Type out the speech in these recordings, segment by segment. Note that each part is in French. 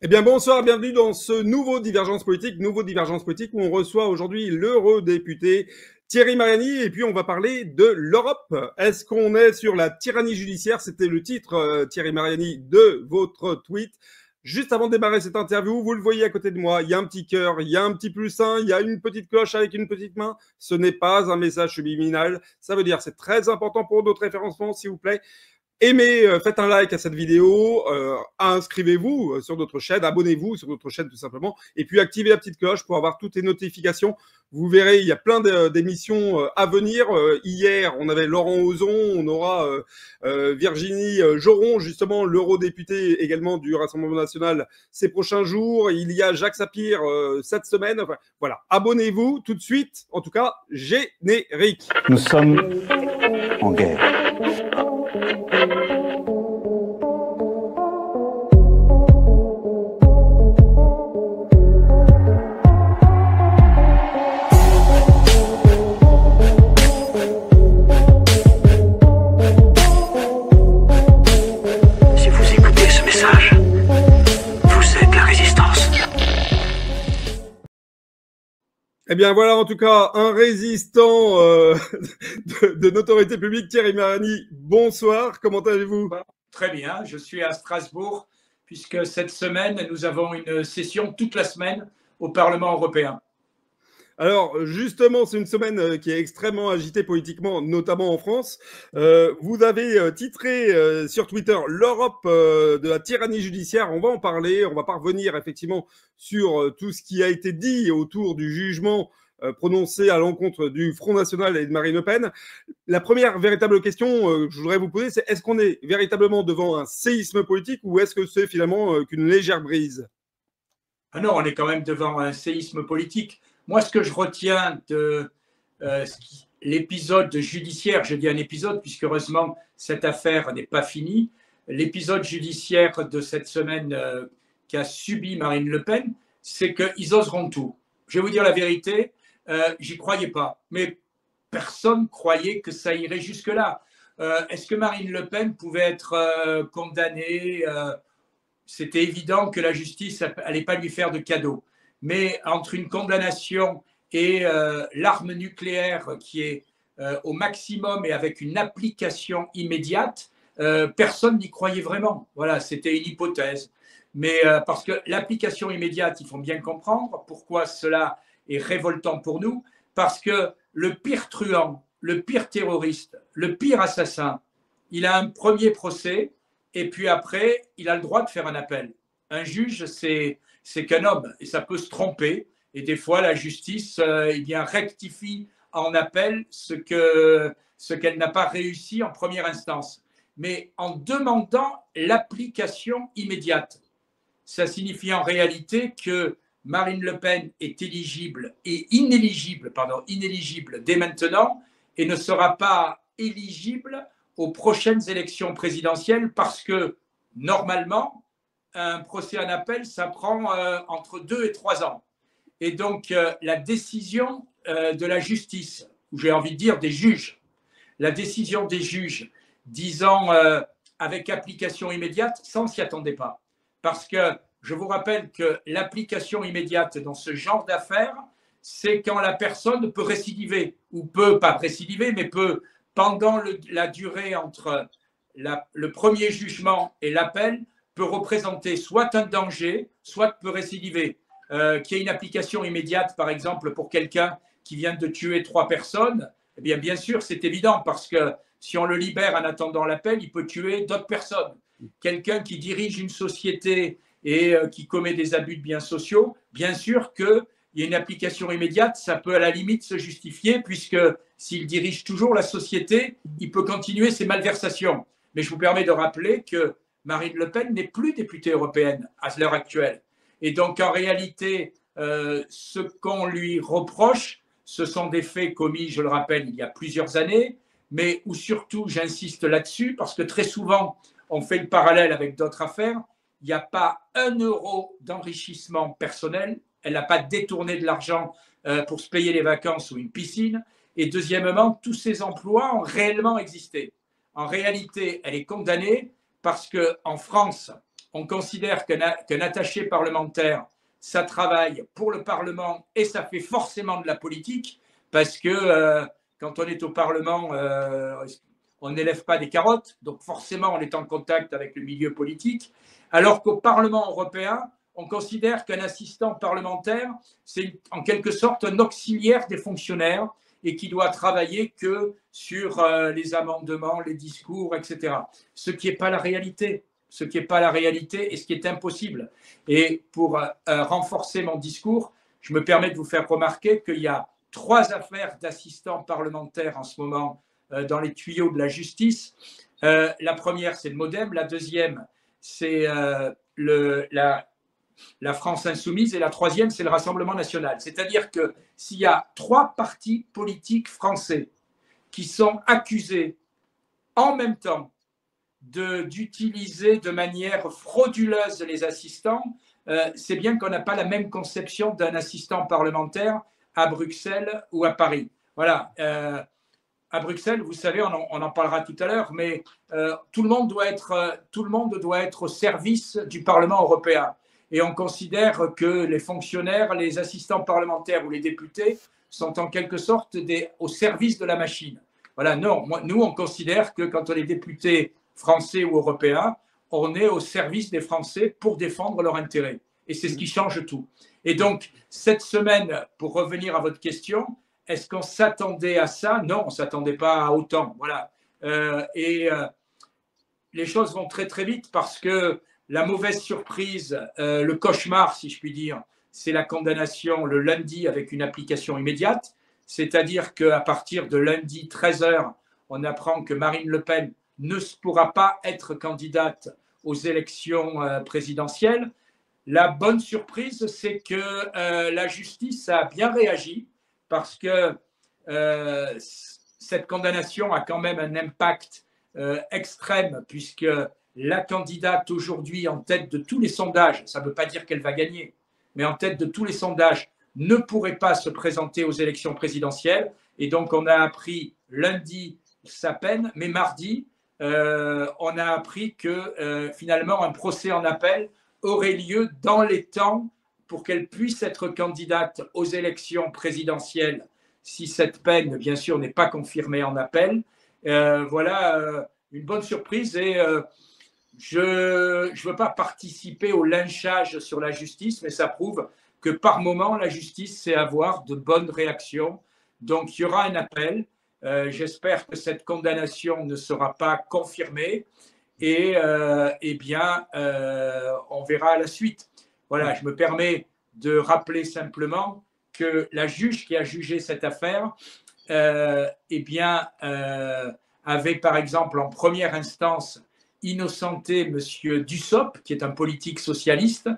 Eh bien, bonsoir, bienvenue dans ce nouveau Divergence politique où on reçoit aujourd'hui l'eurodéputé Thierry Mariani et puis on va parler de l'Europe. Est-ce qu'on est sur la tyrannie judiciaire? C'était le titre, Thierry Mariani, de votre tweet. Juste avant de démarrer cette interview, vous le voyez à côté de moi, il y a un petit cœur, il y a un petit plus 1, il y a une petite cloche avec une petite main. Ce n'est pas un message subliminal. Ça veut dire c'est très important pour notre référencement, s'il vous plaît. Aimez, faites un like à cette vidéo, inscrivez-vous sur notre chaîne, abonnez-vous sur notre chaîne tout simplement, et puis activez la petite cloche pour avoir toutes les notifications. Vous verrez, il y a plein d'émissions à venir. Hier, on avait Laurent Ozon, on aura Virginie Joron, justement, l'eurodéputée également du Rassemblement national ces prochains jours. Il y a Jacques Sapir cette semaine. Enfin, voilà, abonnez-vous tout de suite. En tout cas, générique. Nous sommes en guerre. Si vous écoutez ce message, vous êtes la résistance. Eh bien voilà, en tout cas, un résistant de notoriété publique, Thierry Mariani. Bonsoir, comment allez-vous? Très bien, je suis à Strasbourg puisque cette semaine, nous avons une session toute la semaine au Parlement européen. Alors justement, c'est une semaine qui est extrêmement agitée politiquement, notamment en France. Vous avez titré sur Twitter l'Europe de la tyrannie judiciaire. On va en parler, on va pas revenir effectivement sur tout ce qui a été dit autour du jugement prononcé à l'encontre du Front National et de Marine Le Pen. La première véritable question que je voudrais vous poser, c'est est-ce qu'on est véritablement devant un séisme politique ou est-ce que c'est finalement qu'une légère brise? Ah non, on est quand même devant un séisme politique. Moi, ce que je retiens de l'épisode judiciaire, je dis un épisode puisque heureusement cette affaire n'est pas finie, l'épisode judiciaire de cette semaine qu'a subi Marine Le Pen, c'est qu'ils oseront tout. Je vais vous dire la vérité, j'y croyais pas, mais personne croyait que ça irait jusque-là. Est-ce que Marine Le Pen pouvait être condamnée C'était évident que la justice n'allait pas lui faire de cadeau. Mais entre une condamnation et l'arme nucléaire qui est au maximum et avec une application immédiate, personne n'y croyait vraiment. Voilà, c'était une hypothèse. Mais parce que l'application immédiate, il faut bien comprendre pourquoi cela est révoltant pour nous. Parce que le pire truand, le pire terroriste, le pire assassin, il a un premier procès et puis après, il a le droit de faire un appel. Un juge, c'est qu'un homme et ça peut se tromper. Et des fois, la justice rectifie en appel ce qu'elle n'a pas réussi en première instance. Mais en demandant l'application immédiate, ça signifie en réalité que Marine Le Pen est inéligible dès maintenant et ne sera pas éligible aux prochaines élections présidentielles parce que normalement, un procès en appel, ça prend entre 2 et 3 ans. Et donc, la décision de la justice, ou j'ai envie de dire des juges, la décision des juges disant avec application immédiate, ça, on ne s'y attendait pas. Parce que je vous rappelle que l'application immédiate dans ce genre d'affaires, c'est quand la personne peut récidiver, ou peut, pas récidiver, mais peut, pendant la durée entre le premier jugement et l'appel, peut représenter soit un danger, soit peut récidiver. Qu'il y ait une application immédiate, par exemple, pour quelqu'un qui vient de tuer 3 personnes, eh bien sûr, c'est évident, parce que si on le libère en attendant l'appel, il peut tuer d'autres personnes. Quelqu'un qui dirige une société et qui commet des abus de biens sociaux, bien sûr qu'il y a une application immédiate, ça peut à la limite se justifier, puisque s'il dirige toujours la société, il peut continuer ses malversations. Mais je vous permets de rappeler que Marine Le Pen n'est plus députée européenne à l'heure actuelle. Et donc, en réalité, ce qu'on lui reproche, ce sont des faits commis, je le rappelle, il y a plusieurs années, mais où surtout, j'insiste là-dessus, parce que très souvent, on fait le parallèle avec d'autres affaires, il n'y a pas 1 euro d'enrichissement personnel, elle n'a pas détourné de l'argent pour se payer les vacances ou une piscine, et deuxièmement, tous ces emplois ont réellement existé. En réalité, elle est condamnée parce qu'en France, on considère qu'un attaché parlementaire, ça travaille pour le Parlement et ça fait forcément de la politique parce que quand on est au Parlement, on n'élève pas des carottes, donc forcément on est en contact avec le milieu politique, alors qu'au Parlement européen, on considère qu'un assistant parlementaire, c'est en quelque sorte un auxiliaire des fonctionnaires et qui doit travailler que sur les amendements, les discours, etc. Ce qui n'est pas la réalité. Ce qui n'est pas la réalité et ce qui est impossible. Et pour renforcer mon discours, je me permets de vous faire remarquer qu'il y a 3 affaires d'assistants parlementaires en ce moment dans les tuyaux de la justice. La première, c'est le MoDem. La deuxième, c'est la France insoumise. Et la troisième, c'est le Rassemblement national. C'est-à-dire que s'il y a 3 partis politiques français qui sont accusés en même temps d'utiliser de manière frauduleuse les assistants, c'est bien qu'on n'a pas la même conception d'un assistant parlementaire à Bruxelles ou à Paris. Voilà. À Bruxelles, vous savez, on en parlera tout à l'heure, mais tout le monde doit être au service du Parlement européen. Et on considère que les fonctionnaires, les assistants parlementaires ou les députés sont en quelque sorte au service de la machine. Voilà, non, nous, on considère que quand on est député français ou européens, on est au service des Français pour défendre leurs intérêts. Et c'est ce qui change tout. Et donc, cette semaine, pour revenir à votre question, est-ce qu'on s'attendait à ça? Non, on ne s'attendait pas à autant. Voilà. Les choses vont très, très vite parce que la mauvaise surprise, le cauchemar, si je puis dire, c'est la condamnation le lundi avec une application immédiate. C'est-à-dire qu'à partir de lundi 13h, on apprend que Marine Le Pen ne pourra pas être candidate aux élections présidentielles. La bonne surprise, c'est que la justice a bien réagi parce que cette condamnation a quand même un impact extrême puisque la candidate aujourd'hui en tête de tous les sondages, ça ne veut pas dire qu'elle va gagner, mais en tête de tous les sondages, ne pourrait pas se présenter aux élections présidentielles. Et donc, on a appris lundi sa peine, mais mardi, on a appris que finalement un procès en appel aurait lieu dans les temps pour qu'elle puisse être candidate aux élections présidentielles si cette peine, bien sûr, n'est pas confirmée en appel. Voilà une bonne surprise et je ne veux pas participer au lynchage sur la justice, mais ça prouve que par moment, la justice sait avoir de bonnes réactions. Donc, il y aura un appel. J'espère que cette condamnation ne sera pas confirmée et bien, on verra la suite. Voilà, je me permets de rappeler simplement que la juge qui a jugé cette affaire bien, avait par exemple en première instance innocenté M. Dussopt, qui est un politique socialiste,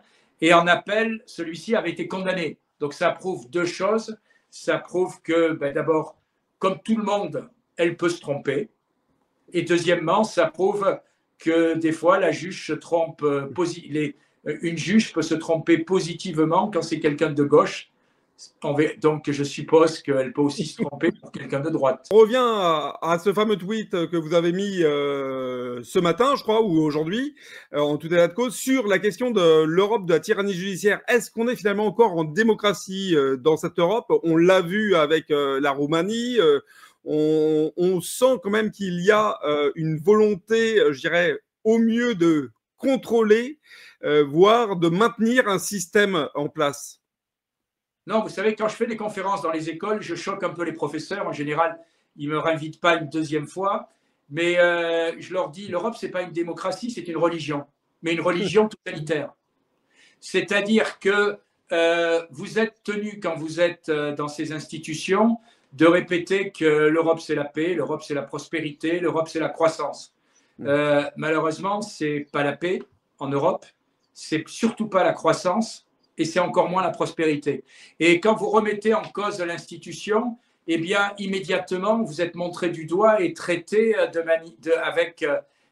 et en appel, celui-ci avait été condamné. Donc ça prouve 2 choses. Ça prouve que, d'abord, comme tout le monde, elle peut se tromper. Et deuxièmement, ça prouve que des fois, la juge se trompe. Une juge peut se tromper positivement quand c'est quelqu'un de gauche. Donc, je suppose qu'elle peut aussi se tromper pour quelqu'un de droite. On revient à ce fameux tweet que vous avez mis ce matin, je crois, ou aujourd'hui, en tout état de cause, sur la question de l'Europe, de la tyrannie judiciaire. Est-ce qu'on est finalement encore en démocratie dans cette Europe? On l'a vu avec la Roumanie. On sent quand même qu'il y a une volonté, je dirais, au mieux de contrôler, voire de maintenir un système en place. Non, vous savez, quand je fais des conférences dans les écoles, je choque un peu les professeurs. En général, ils ne me réinvitent pas une deuxième fois. Mais je leur dis, l'Europe, ce n'est pas une démocratie, c'est une religion. Mais une religion totalitaire. C'est-à-dire que vous êtes tenu, quand vous êtes dans ces institutions, de répéter que l'Europe, c'est la paix, l'Europe, c'est la prospérité, l'Europe, c'est la croissance. Malheureusement, ce n'est pas la paix en Europe. C'est surtout pas la croissance. Et c'est encore moins la prospérité. Et quand vous remettez en cause l'institution, eh bien, immédiatement, vous êtes montré du doigt et traité avec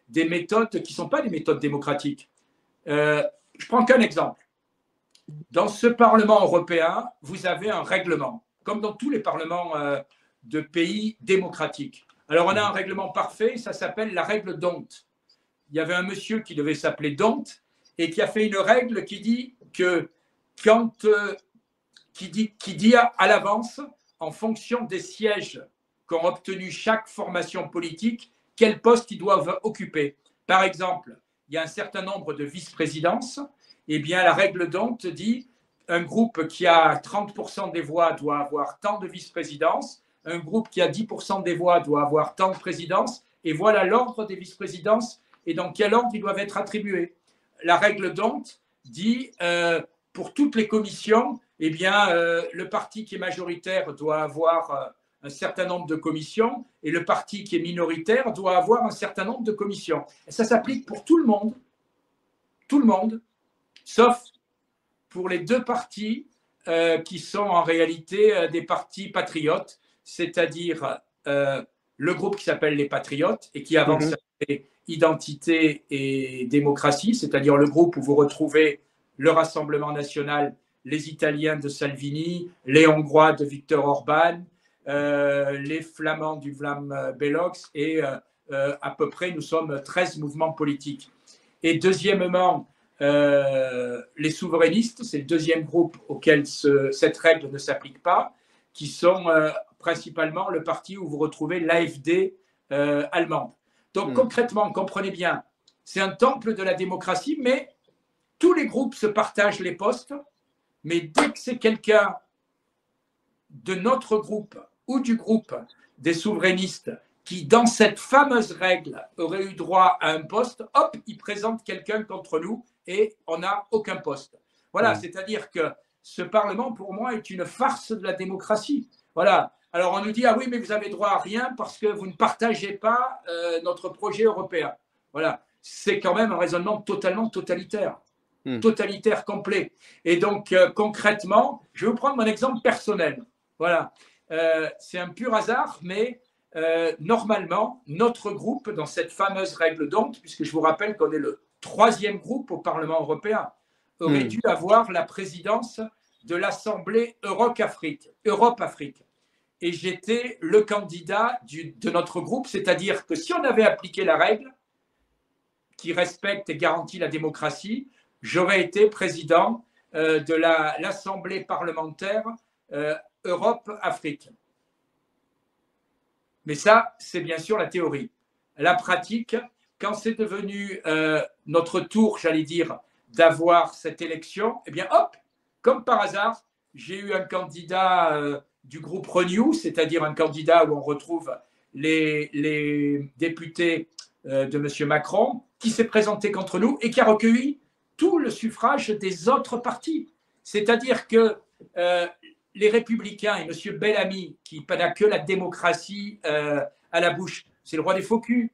des méthodes qui ne sont pas des méthodes démocratiques. Je prends qu'un exemple. Dans ce Parlement européen, vous avez un règlement, comme dans tous les parlements de pays démocratiques. Alors, on a un règlement parfait, ça s'appelle la règle d'Hondt. Il y avait un monsieur qui devait s'appeler D'Hondt, et qui a fait une règle qui dit que qui dit à l'avance, en fonction des sièges qu'ont obtenus chaque formation politique, quel poste ils doivent occuper. Par exemple, il y a un certain nombre de vice-présidences, eh bien la règle d'Hondt dit un groupe qui a 30% des voix doit avoir tant de vice-présidences, un groupe qui a 10% des voix doit avoir tant de présidences, et voilà l'ordre des vice-présidences et dans quel ordre ils doivent être attribués. La règle d'Hondt dit pour toutes les commissions, eh bien, le parti qui est majoritaire doit avoir un certain nombre de commissions et le parti qui est minoritaire doit avoir un certain nombre de commissions. Et ça s'applique pour tout le monde, sauf pour les deux partis qui sont en réalité des partis patriotes, c'est-à-dire le groupe qui s'appelle les Patriotes et qui avant s'appelait Identité et démocratie, c'est-à-dire le groupe où vous retrouvez le Rassemblement national, les Italiens de Salvini, les Hongrois de Viktor Orban, les Flamands du Vlaam Belox et à peu près, nous sommes 13 mouvements politiques. Et deuxièmement, les souverainistes, c'est le deuxième groupe auquel cette règle ne s'applique pas, qui sont principalement le parti où vous retrouvez l'AfD allemande. Donc concrètement, comprenez bien, c'est un temple de la démocratie, mais tous les groupes se partagent les postes, mais dès que c'est quelqu'un de notre groupe ou du groupe des souverainistes qui, dans cette fameuse règle, aurait eu droit à un poste, hop, il présente quelqu'un contre nous et on n'a aucun poste. Voilà, c'est-à-dire que ce Parlement, pour moi, est une farce de la démocratie. Voilà. Alors on nous dit, ah oui, mais vous avez droit à rien parce que vous ne partagez pas notre projet européen. Voilà. C'est quand même un raisonnement totalement totalitaire. Totalitaire complet. Et donc, concrètement, je vais vous prendre mon exemple personnel. Voilà. C'est un pur hasard, mais normalement, notre groupe, dans cette fameuse règle d'Hondt, puisque je vous rappelle qu'on est le 3e groupe au Parlement européen, aurait dû avoir la présidence de l'Assemblée Europe-Afrique. Et j'étais le candidat de notre groupe, c'est-à-dire que si on avait appliqué la règle qui respecte et garantit la démocratie, j'aurais été président de l'Assemblée parlementaire Europe-Afrique. Mais ça, c'est bien sûr la théorie. La pratique, quand c'est devenu notre tour, j'allais dire, d'avoir cette élection, eh bien, hop, comme par hasard, j'ai eu un candidat du groupe Renew, c'est-à-dire un candidat où on retrouve les députés de M. Macron, qui s'est présenté contre nous et qui a recueilli tout le suffrage des autres partis. C'est-à-dire que les Républicains et M. Bellamy, qui n'a que la démocratie à la bouche, c'est le roi des faux culs,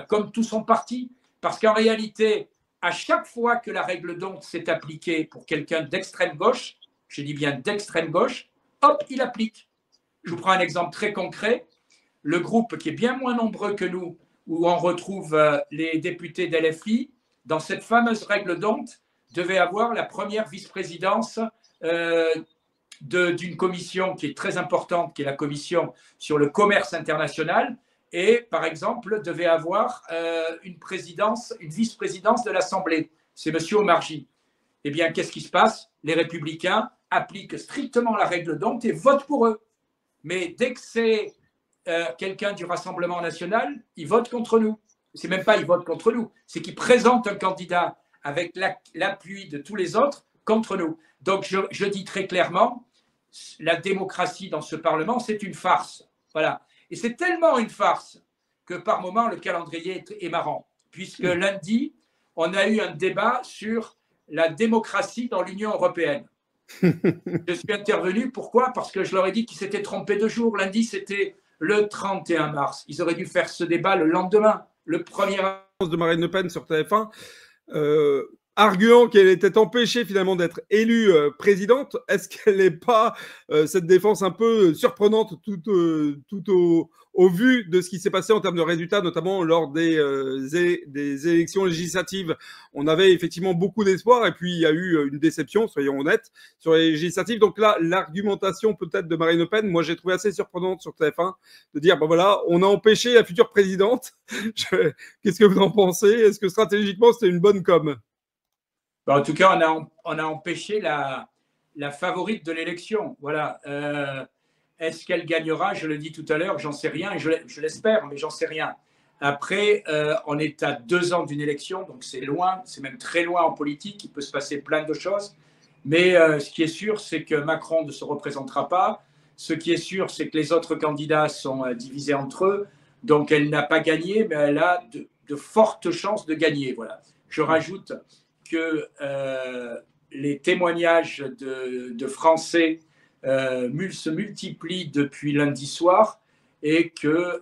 comme tout son parti. Parce qu'en réalité, à chaque fois que la règle d'Hondt s'est appliquée pour quelqu'un d'extrême gauche, je dis bien d'extrême gauche, hop, il applique. Je vous prends un exemple très concret. Le groupe qui est bien moins nombreux que nous, où on retrouve les députés d'LFI, dans cette fameuse règle d'Hondt, devait avoir la première vice-présidence d'une commission qui est très importante, qui est la commission sur le commerce international, et par exemple devait avoir une vice-présidence de l'Assemblée. C'est M. Omarjee. Eh bien, qu'est-ce qui se passe? Les Républicains appliquent strictement la règle d'Hondt et votent pour eux. Mais dès que c'est quelqu'un du Rassemblement national, ils votent contre nous. C'est même pas ils votent contre nous, c'est qu'ils présentent un candidat avec l'appui de tous les autres contre nous. Donc, je dis très clairement, la démocratie dans ce Parlement, c'est une farce. Voilà. Et c'est tellement une farce que par moment, le calendrier est marrant. Puisque lundi, on a eu un débat sur la démocratie dans l'Union européenne. Je suis intervenu, pourquoi? Parce que je leur ai dit qu'ils s'étaient trompés de jour. Lundi, c'était le 31 mars. Ils auraient dû faire ce débat le lendemain, le 1er de Marine Le Pen sur TF1, arguant qu'elle était empêchée finalement d'être élue présidente. Est-ce qu'elle n'est pas cette défense un peu surprenante tout au vu de ce qui s'est passé en termes de résultats, notamment lors des élections législatives? On avait effectivement beaucoup d'espoir et puis il y a eu une déception, soyons honnêtes, sur les législatives. Donc là, l'argumentation peut-être de Marine Le Pen, moi j'ai trouvé assez surprenante sur TF1 de dire, ben voilà, on a empêché la future présidente. Qu'est-ce que vous en pensez? Est-ce que stratégiquement c'était une bonne com? En tout cas, on a empêché la favorite de l'élection. Voilà. Est-ce qu'elle gagnera? Je le dis tout à l'heure, j'en sais rien. Je l'espère, mais j'en sais rien. Après, on est à 2 ans d'une élection, donc c'est loin, c'est même très loin en politique. Il peut se passer plein de choses. Mais ce qui est sûr, c'est que Macron ne se représentera pas. Ce qui est sûr, c'est que les autres candidats sont divisés entre eux. Donc, elle n'a pas gagné, mais elle a de fortes chances de gagner. Voilà. Je rajoute que les témoignages de Français se multiplient depuis lundi soir et que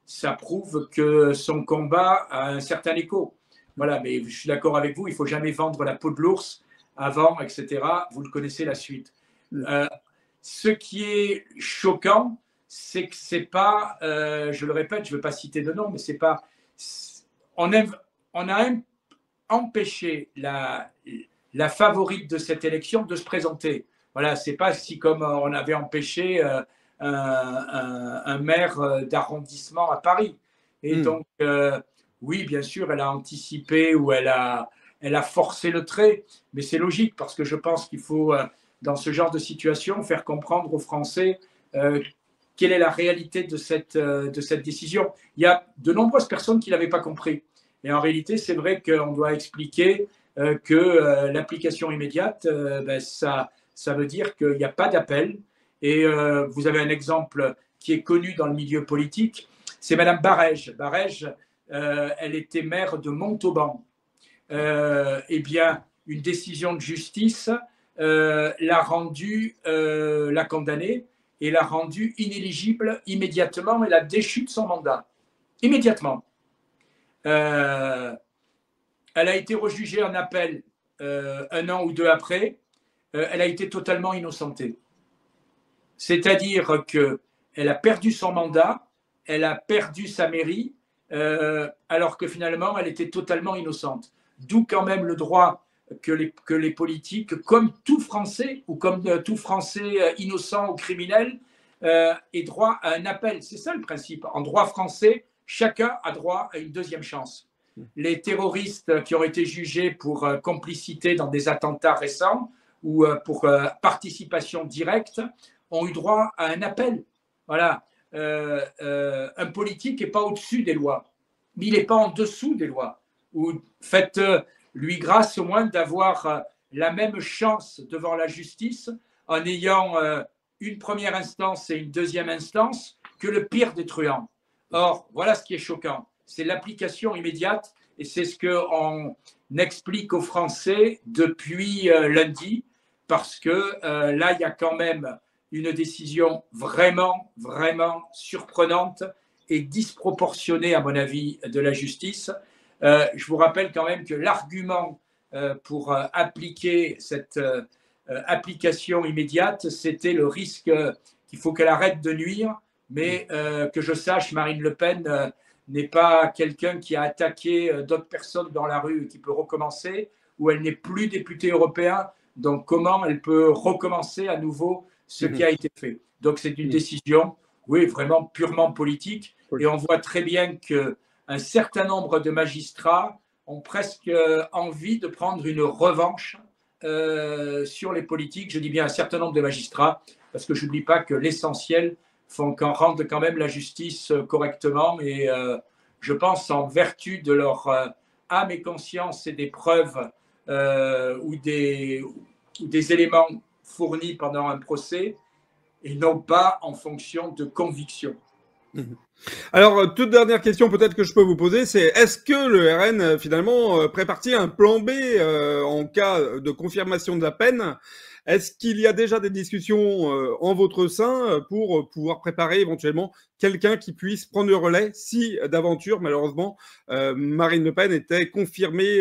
ça prouve que son combat a un certain écho. Voilà, mais je suis d'accord avec vous, il ne faut jamais vendre la peau de l'ours avant, etc. Vous le connaissez la suite. Ce qui est choquant, c'est que c'est pas, je le répète, je ne veux pas citer de nom, mais c'est pas, on a empêché la favorite de cette élection de se présenter. Voilà, c'est pas si comme on avait empêché un maire d'arrondissement à Paris. Et donc, oui, bien sûr, elle a anticipé ou elle a forcé le trait, mais c'est logique parce que je pense qu'il faut, dans ce genre de situation, faire comprendre aux Français quelle est la réalité de cette décision. Il y a de nombreuses personnes qui ne l'avaient pas compris. Et en réalité, c'est vrai qu'on doit expliquer que l'application immédiate, ça veut dire qu'il n'y a pas d'appel. Et vous avez un exemple qui est connu dans le milieu politique, c'est Madame Barège. Barège, elle était maire de Montauban. Eh bien, une décision de justice l'a condamnée et l'a rendue inéligible immédiatement et l'a déchu de son mandat. Immédiatement. Elle a été rejugée en appel 1 an ou 2 après. Elle a été totalement innocentée. C'est-à-dire qu'elle a perdu son mandat, elle a perdu sa mairie, alors que finalement, elle était totalement innocente. D'où quand même le droit que les politiques, comme tout Français ou comme tout Français innocent ou criminel, aient droit à un appel. C'est ça le principe. En droit français, chacun a droit à une deuxième chance. Les terroristes qui ont été jugés pour complicité dans des attentats récents ou pour participation directe ont eu droit à un appel. Voilà. Un politique n'est pas au-dessus des lois, mais il n'est pas en dessous des lois. Ou faites-lui grâce au moins d'avoir la même chance devant la justice en ayant une première instance et une deuxième instance que le pire des truands. Or, voilà ce qui est choquant. C'est l'application immédiate et c'est ce qu'on explique aux Français depuis lundi parce que là, il y a quand même une décision vraiment, vraiment surprenante et disproportionnée, à mon avis, de la justice. Je vous rappelle quand même que l'argument pour appliquer cette application immédiate, c'était le risque qu'il faut qu'elle arrête de nuire, mais que je sache, Marine Le Pen n'est pas quelqu'un qui a attaqué d'autres personnes dans la rue et qui peut recommencer, ou elle n'est plus députée européenne, donc comment elle peut recommencer à nouveau ce qui a été fait. Donc c'est une décision, oui, vraiment purement politique, et on voit très bien qu'un certain nombre de magistrats ont presque envie de prendre une revanche sur les politiques. Je dis bien un certain nombre de magistrats, parce que je n'oublie pas que l'essentiel font qu'on rende quand même la justice correctement, et je pense en vertu de leur âme et conscience et des preuves ou des éléments fournis pendant un procès, et non pas en fonction de conviction. Alors, toute dernière question peut-être que je peux vous poser, c'est est-ce que le RN finalement prépare-t-il un plan B en cas de confirmation de la peine? Est-ce qu'il y a déjà des discussions en votre sein pour pouvoir préparer éventuellement quelqu'un qui puisse prendre le relais si d'aventure, malheureusement, Marine Le Pen était confirmée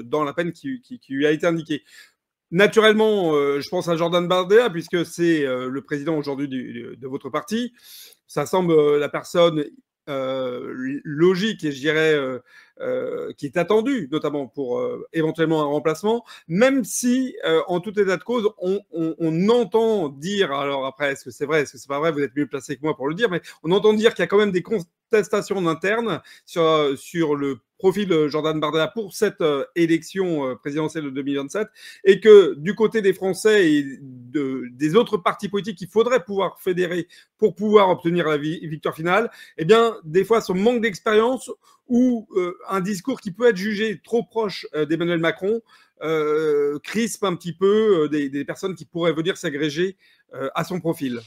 dans la peine qui lui a été indiquée? Naturellement, je pense à Jordan Bardella, puisque c'est le président aujourd'hui de votre parti. Ça semble la personne logique et je dirais qui est attendue, notamment pour éventuellement un remplacement, même si en tout état de cause, on entend dire, alors après, est-ce que c'est vrai, est-ce que c'est pas vrai, vous êtes mieux placé que moi pour le dire, mais on entend dire qu'il y a quand même des contestation en interne sur le profil de Jordan Bardella pour cette élection présidentielle de 2027 et que du côté des Français et des autres partis politiques qu'il faudrait pouvoir fédérer pour pouvoir obtenir la victoire finale, eh bien, des fois, ce manque d'expérience ou un discours qui peut être jugé trop proche d'Emmanuel Macron crispe un petit peu des personnes qui pourraient venir s'agréger à son profil.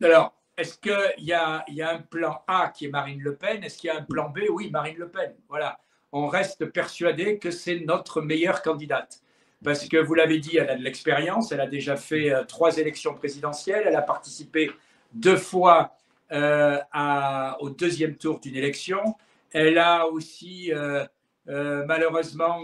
Alors, est-ce qu'il y a un plan A qui est Marine Le Pen? Est-ce qu'il y a un plan B? Oui, Marine Le Pen. Voilà. On reste persuadé que c'est notre meilleure candidate. Parce que vous l'avez dit, elle a de l'expérience. Elle a déjà fait 3 élections présidentielles. Elle a participé 2 fois au deuxième tour d'une élection. Elle a aussi, malheureusement,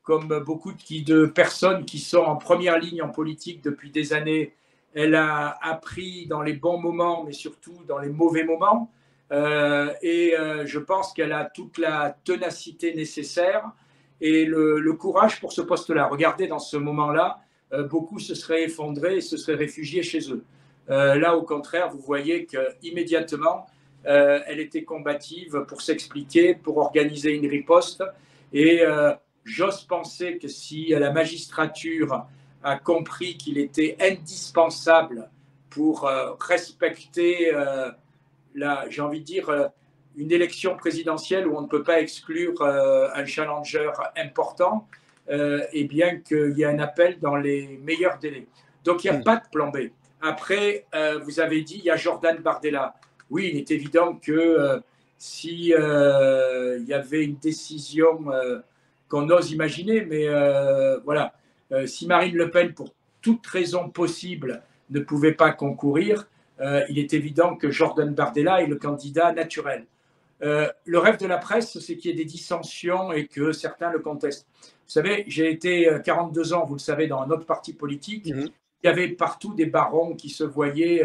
comme beaucoup de personnes qui sont en première ligne en politique depuis des années, elle a appris dans les bons moments, mais surtout dans les mauvais moments. Je pense qu'elle a toute la ténacité nécessaire et le courage pour ce poste-là. Regardez, dans ce moment-là, beaucoup se seraient effondrés et se seraient réfugiés chez eux. Là, au contraire, vous voyez qu'immédiatement, elle était combative pour s'expliquer, pour organiser une riposte. Et j'ose penser que si la magistrature a compris qu'il était indispensable pour respecter, j'ai envie de dire, une élection présidentielle où on ne peut pas exclure un challenger important, et bien qu'il y a un appel dans les meilleurs délais. Donc, il n'y a pas de plan B. Après, vous avez dit, il y a Jordan Bardella. Oui, il est évident que si il y avait une décision qu'on ose imaginer, mais voilà, si Marine Le Pen, pour toute raison possible, ne pouvait pas concourir, il est évident que Jordan Bardella est le candidat naturel. Le rêve de la presse, c'est qu'il y ait des dissensions et que certains le contestent. Vous savez, j'ai été 42 ans, vous le savez, dans un autre parti politique. Il y avait partout des barons qui se voyaient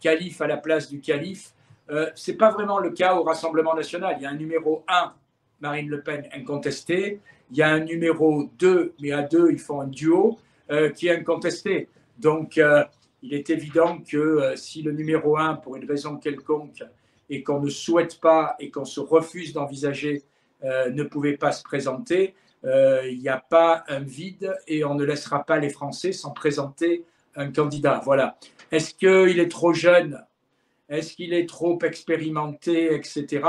calife à la place du calife. Ce n'est pas vraiment le cas au Rassemblement national. Il y a un numéro 1, Marine Le Pen, incontesté. Il y a un numéro 2, mais à 2, ils font un duo, qui est incontesté. Donc, il est évident que si le numéro 1, pour une raison quelconque, et qu'on ne souhaite pas et qu'on se refuse d'envisager, ne pouvait pas se présenter, il n'y a pas un vide et on ne laissera pas les Français sans présenter un candidat. Voilà. Est-ce qu'il est trop jeune? Est-ce qu'il est trop expérimenté, etc.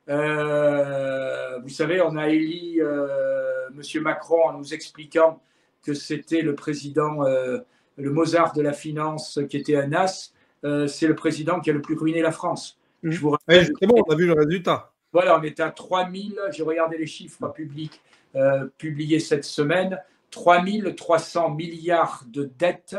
Vous savez, on a élu M. Macron en nous expliquant que c'était le président, le Mozart de la finance, qui était un as. C'est le président qui a le plus ruiné la France. Je vous rappelle, c'est bon, on a vu le résultat. Voilà, on était à 3000, j'ai regardé les chiffres publics publiés cette semaine, 3300 milliards de dettes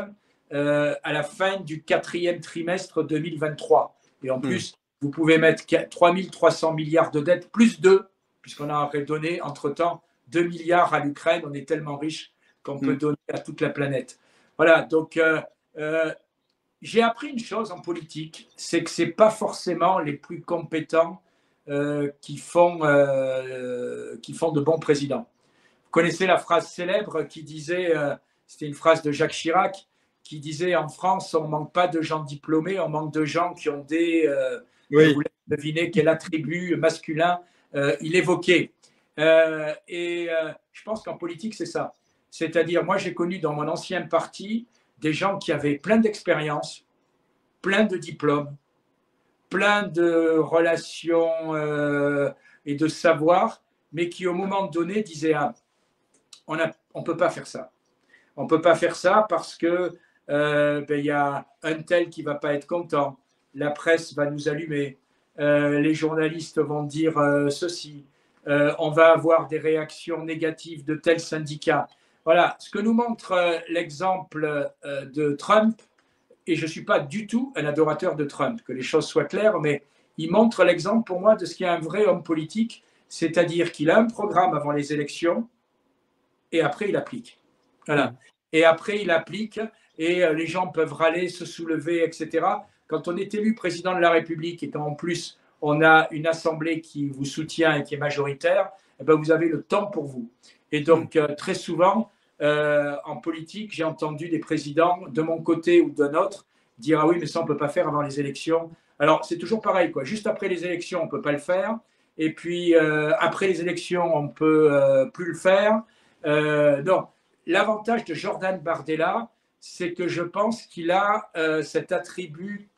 à la fin du 4e trimestre 2023. Et en plus, vous pouvez mettre 3300 milliards de dettes plus 2, puisqu'on a donné entre-temps 2 milliards à l'Ukraine. On est tellement riche qu'on peut donner à toute la planète. Voilà, donc j'ai appris une chose en politique, c'est que ce n'est pas forcément les plus compétents qui font de bons présidents. Vous connaissez la phrase célèbre qui disait, c'était une phrase de Jacques Chirac, qui disait en France, on ne manque pas de gens diplômés, on manque de gens qui ont des... Oui. Vous devinez quel attribut masculin il évoquait. Je pense qu'en politique, c'est ça. C'est-à-dire, moi, j'ai connu dans mon ancien parti des gens qui avaient plein d'expérience, plein de diplômes, plein de relations et de savoir, mais qui, au moment donné, disaient ah, on ne peut pas faire ça. On ne peut pas faire ça parce que y a un tel qui ne va pas être content, la presse va nous allumer, les journalistes vont dire ceci, on va avoir des réactions négatives de tels syndicats. Voilà, ce que nous montre l'exemple de Trump, et je ne suis pas du tout un adorateur de Trump, que les choses soient claires, mais il montre l'exemple pour moi de ce qu'est un vrai homme politique, c'est-à-dire qu'il a un programme avant les élections et après il applique. Voilà. Et après il applique et les gens peuvent râler, se soulever, etc. Quand on est élu président de la République et qu'en plus on a une assemblée qui vous soutient et qui est majoritaire, eh ben vous avez le temps pour vous. Et donc très souvent, en politique, j'ai entendu des présidents de mon côté ou d'un autre dire ah oui mais ça on ne peut pas faire avant les élections, Alors, c'est toujours pareil, quoi. Juste après les élections, on ne peut pas le faire. Et puis, après les élections, on ne peut plus le faire. Donc, l'avantage de Jordan Bardella, c'est que je pense qu'il a cet attribut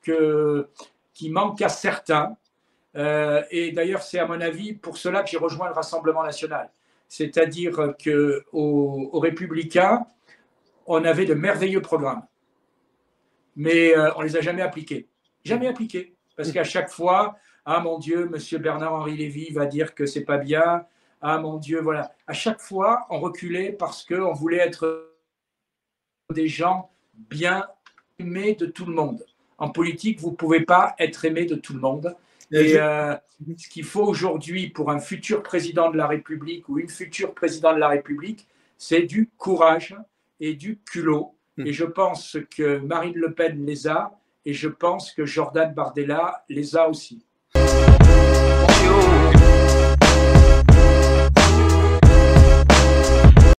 qui manque à certains. Et d'ailleurs, c'est à mon avis pour cela que j'ai rejoint le Rassemblement national. C'est-à-dire qu'aux Républicains, on avait de merveilleux programmes. Mais on ne les a jamais appliqués. Jamais appliqués. Parce qu'à chaque fois, ah mon Dieu, M. Bernard-Henri Lévy va dire que c'est pas bien. Ah mon Dieu, voilà. À chaque fois, on reculait parce qu'on voulait être des gens bien aimés de tout le monde. En politique, vous ne pouvez pas être aimé de tout le monde. Et ce qu'il faut aujourd'hui pour un futur président de la République ou une future présidente de la République, c'est du courage et du culot. Et je pense que Marine Le Pen les a, et je pense que Jordan Bardella les a aussi.